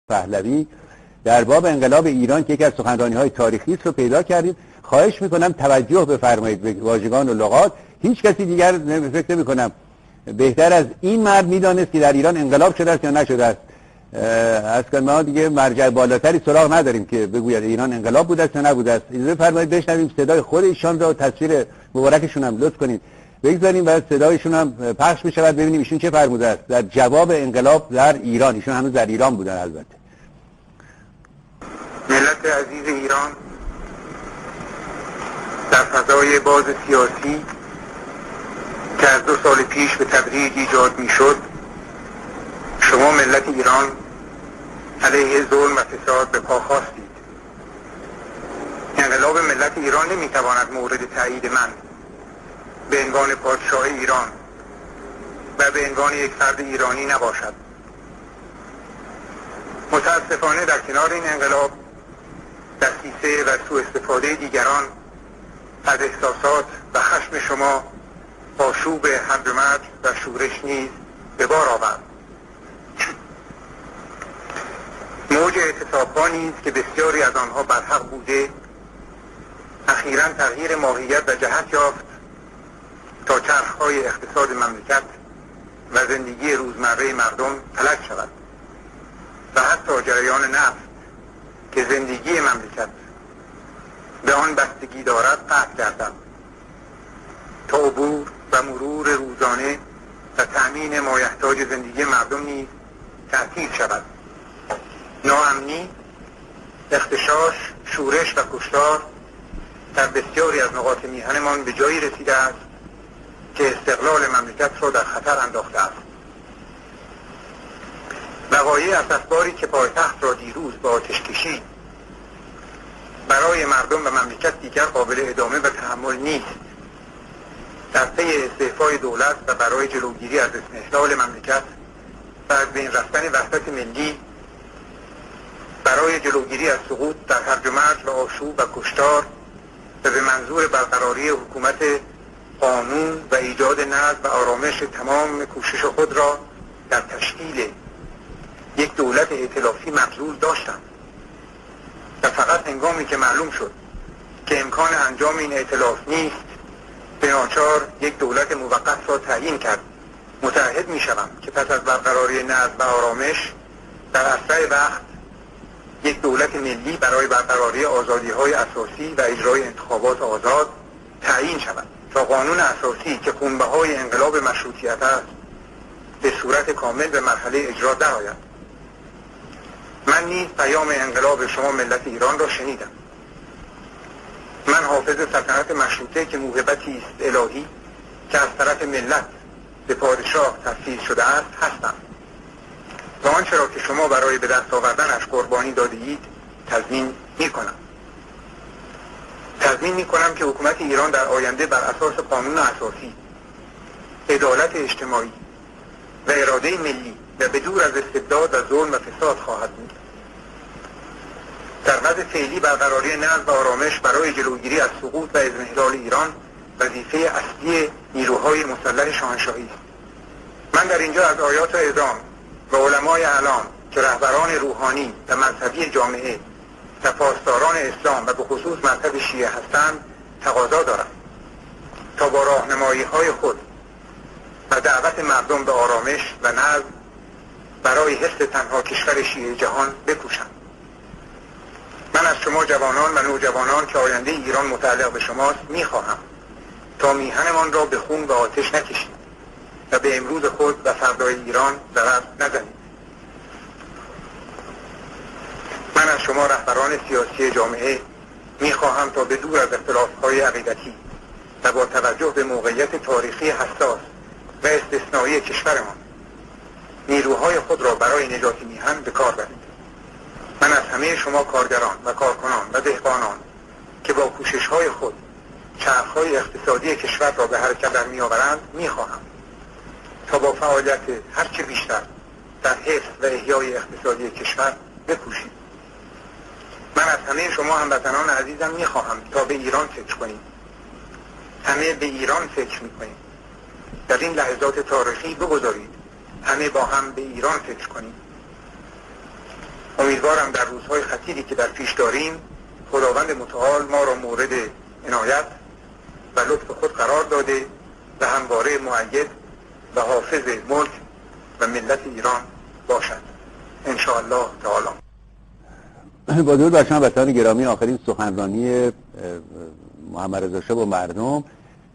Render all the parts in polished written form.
پهلوی در باب انقلاب ایران که یکی از سخنرانی‌های تاریخی است رو پیدا کردید. خواهش میکنم توجه بفرمایید به واژگان و لغات. هیچ کسی دیگر فکر نمی‌کنم بهتر از این مرد میدانست که در ایران انقلاب شده است یا نشده است. از که ما دیگه مرجع بالاتری سراغ نداریم که بگوید ایران انقلاب بوده است یا نبوده است. اجازه فرمایید بشنویم صدای خود ایشان را و تصویر مبارکشون هم لطف کنید بگذاریم و صدایشون هم پخش بشه و ببینیم ایشون چه فرموده است در جواب انقلاب در ایران. ایشون هنوز در ایران بودن. البته ملت عزیز ایران در فضای باز سیاسی که از 2 سال پیش به تدریج ایجاد می شد، شما ملت ایران علیه ظلم و فساد به پا خواستید. انقلاب ملت ایران نمی تواند مورد تایید من به عنوان پادشاه ایران و به عنوان یک فرد ایرانی نباشد. متاسفانه در کنار این انقلاب دسیسه و سوء استفاده دیگران از احساسات و خشم شما آشوب هرج و مرج و شورش نیز به بار آورد. موج اعتصاب‌ها نیز که بسیاری از آنها برحق بوده اخیراً تغییر ماهیت و جهت یافت تا چرخ‌های اقتصاد مملکت و زندگی روزمره مردم فلج شود و حتی جریان نفت که زندگی مملکت به آن بستگی دارد قطع گردد تا عبور و مرور روزانه و تأمین مایحتاج زندگی مردم نیز تعطیل شود. ناامنی، اغتشاش، شورش و کشتار در بسیاری از نقاط میهنمان به جایی رسیده است که استقلال مملکت را در خطر انداخته است. وقایع اسفباری که پایتخت را دیروز با آتش کشید برای مردم و مملکت دیگر قابل ادامه و تحمل نیست. در پی استعفای دولت و برای جلوگیری از اضمحلال مملکت و از بین رفتن وحدت ملی، برای جلوگیری از سقوط در هرج و مرج و آشوب و کشتار و به منظور برقراری حکومت قانون و ایجاد نظم و آرامش، تمام کوشش خود را در تشکیل یک دولت ائتلافی مبذول داشتند و فقط هنگامی که معلوم شد که امکان انجام این ائتلاف نیست، به ناچار یک دولت موقت را تعیین کرد. متعهد می شوم که پس از برقراری نظم و آرامش در اسرع وقت یک دولت ملی برای برقراری آزادی‌های اساسی و اجرای انتخابات آزاد تعیین شود تا قانون اساسی که خونبهای انقلاب مشروطیت است به صورت کامل به مرحله اجرا درآید. من نیز پیام انقلاب شما ملت ایران را شنیدم. من حافظ سلطنت مشروطه که موهبتی است الهی که از طرف ملت به پادشاه تفسیر شده است هستم و آنچه را که شما برای به دست آوردنش قربانی داده اید تضمین می‌کنم. تضمین می‌کنم که حکومت ایران در آینده بر اساس قانون اساسی، عدالت اجتماعی و اراده ملی و بدور از استبداد و ظلم و فساد خواهد بود. در وضع فعلی برقراری نظم و آرامش برای جلوگیری از سقوط و اضمحلال ایران وظیفه اصلی نیروهای مسلح شاهنشاهی است. من در اینجا از آیات اعظام و علمای اعلام که رهبران روحانی و مذهبی جامعه و پاسداران اسلام و به خصوص مذهب شیعه هستند تقاضا دارم تا با راهنمایی‌های خود و دعوت مردم به آرامش و نظم برای حفظ تنها کشور شیعه جهان بکوشند. من از شما جوانان و نوجوانان که آینده ایران متعلق به شماست میخواهم تا میهنمان را به خون و آتش نکشید و به امروز خود و فردای ایران ضرر نزنید. من از شما رهبران سیاسی جامعه میخواهم تا به دور از اختلاف‌های عقیدتی و با توجه به موقعیت تاریخی حساس و استثنایی کشورمان نیروهای خود را برای نجات میهن به کار برید. من از همه شما کارگران و کارکنان و دهقانان که با کوشش‌های خود چرخ‌های اقتصادی کشور را به حرکت در می‌آورند می‌خواهم تا با فعالیت هرچه بیشتر در حفظ و احیای اقتصادی کشور بکوشید. من از همه شما هموطنان عزیزم می‌خواهم تا به ایران فکر کنید. همه به ایران فکر می‌کنید. در این لحظات تاریخی بگذارید همه با هم به ایران فکر کنید. امیدوارم در روزهای خطیری که در پیش داریم خداوند متعال ما را مورد عنایت و لطف خود قرار داده و همواره مؤید و حافظ ملک و ملت ایران باشد ان شاء الله تعالی. با درود بر شما بچه‌ان گرامی، آخرین سخنرانی محمد رضا شاه با مردم.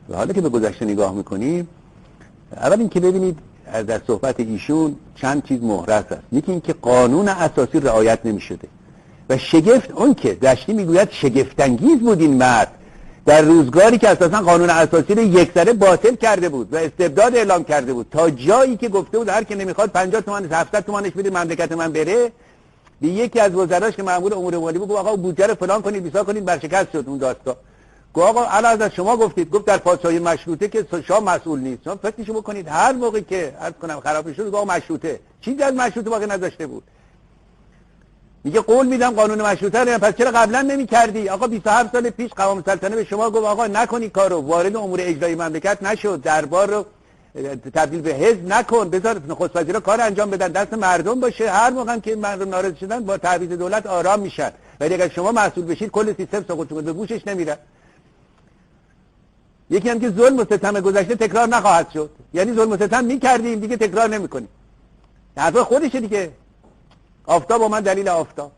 و حالا که به گذشته نگاه میکنیم، اول اینکه ببینید در صحبت ایشون چند چیز محرز است. یکی اینکه قانون اساسی رعایت نمی‌شده و شگفت اون که دشتی میگوید شگفت‌انگیز بود این مرد در روزگاری که اساسا قانون اساسی رو یکسره باطل کرده بود و استبداد اعلام کرده بود، تا جایی که گفته بود هر کی نمیخواد 50 تومان 700 تومانش بدید مملکت من بره. به یکی از وزراش که مأمور امور مالی بود، آقا بودجه رو فلان کنید بیسا کنید، برشکست شد اون داستان. گفت آقا علاوه از شما گفتید، گفت در پادشاهی مشروطه که شاه مسئول نیست. شما فکرشو بکنید هر موقع که عرض کنم خراب شد گفت مشروطه چیزی از مشروطه باقی نذاشته بود. میگه قول میدم قانون مشروطه رو، پس چرا قبلا نمی‌کردی؟ آقا 27 سال پیش قوام سلطنه به شما گفت آقا نکنی کارو، وارد امور اجرایی مملکت نشد، دربار رو تبدیل به حزب نکن، بذار نخست وزیرا کار انجام بدن، دست مردم باشه. هر موقع که مردم ناراضی شدن با تعویض دولت آرام میشن، ولی اگر شما مسئول بشید کل سیستم سقوط می‌کنه، به گوشش نمیره. یکی هم که ظلم و ستم گذشته تکرار نخواهد شد، یعنی ظلم و ستم می‌کردیم دیگه تکرار نمی‌کنیم. حرف خودشه دیگه. آفتاب و من دلیل آفتاب.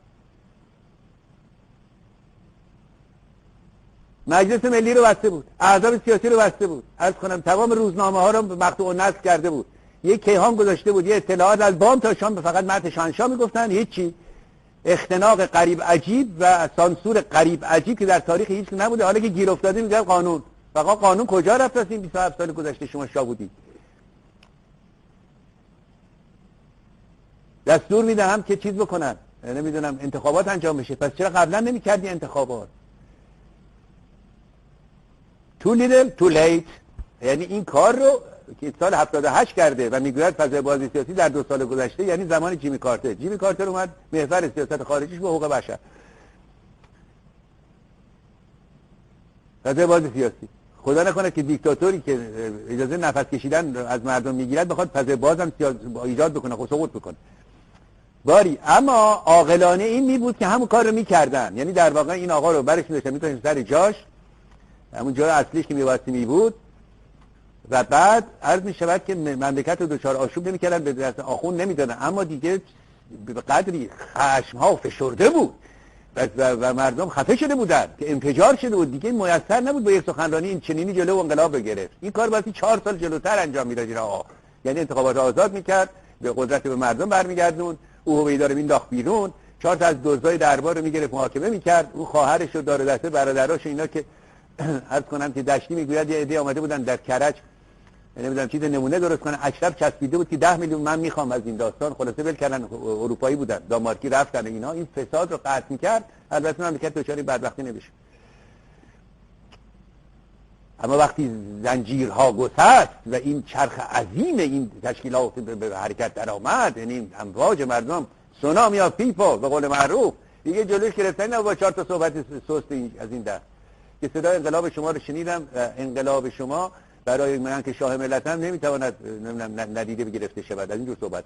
مجلس ملی رو بسته بود، احزاب سیاسی رو بسته بود، عرض کنم تمام روزنامه ها رو مقطوع نصب کرده بود، یک کیهان گذاشته بود، یه اطلاعات از بام تا شام فقط متن شاهنشاه میگفتن، هیچی. اختناق قریب عجیب و سانسور قریب عجیب که در تاریخ هیچ نبوده. حالا که گیر افتاده میگن قانون. فقط قانون کجا رفت از این 27 سال گذشته شما شاه بودید؟ دستور میدهم که چیز بکنن، نمیدونم انتخابات انجام بشه، پس چرا قبلا نمی‌کردی انتخابات؟ too little too late. یعنی این کار رو که سال 78 کرده و میگوید فضای بازی سیاسی در 2 سال گذشته، یعنی زمان جیمی کارتر اومد محور سیاست خارجیش به حقوق بشر. فضای بازی سیاسی، خدا نکنه که دیکتاتوری که اجازه نفس کشیدن از مردم میگیرد بخواد فضای بازم ایجاد بکنه، سقوط بکنه. باری اما عاقلانه این می بود که همون کار رو میکردن، یعنی در واقع این آقا رو برش می‌داشتن می‌ذاشتن سر جاش، همون جای اصلیش که می‌واسطه می بود، و بعد عرض می‌شود که مملکت رو دچار آشوب نمی‌کردن، به دست آخوند نمی‌دادن، اما دیگه به قدری خشم‌ها فشرده بود و مردم خفه شده بودن که انفجار شده بود، دیگه میسر نبود با یک سخنرانی این چنینی جلو انقلاب بگرفت. این کار باید 4 سال جلوتر انجام میداد این آقا، یعنی انتخابات آزاد می‌کرد، به قدرت به مردم برمیگردون، او هویدا رو مینداخت بیرون، 4 تا از دزدای دربار رو میگرفت محاکمه میکرد، او خواهرش و دار و دسته برادراش اینا که عرض کنم که دشتی میگوید یه عده آمده بودن در کرج، نمیدونم چیز نمونه درست کنن، اشرف چسبیده بود که 10 میلیون من میخوام از این داستان، خلاصه ول کردن، اروپایی بودن، دانمارکی رفتن اینا، این فساد رو قطع میکرد، البته مملکت دچار بدبختی نمیشه. اما وقتی زنجیرها گسست و این چرخ عظیم این تشکیلات به حرکت در آمد، یعنی امواج مردم، سونامی آف پیپل به قول معروف، دیگه جلوش گرفتن نه با 4 تا صحبت سست از این دست که صدای انقلاب شما رو شنیدم. انقلاب شما برای من که شاه ملتم نمیتواند ندیده بگرفته شود از اینجور صحبت.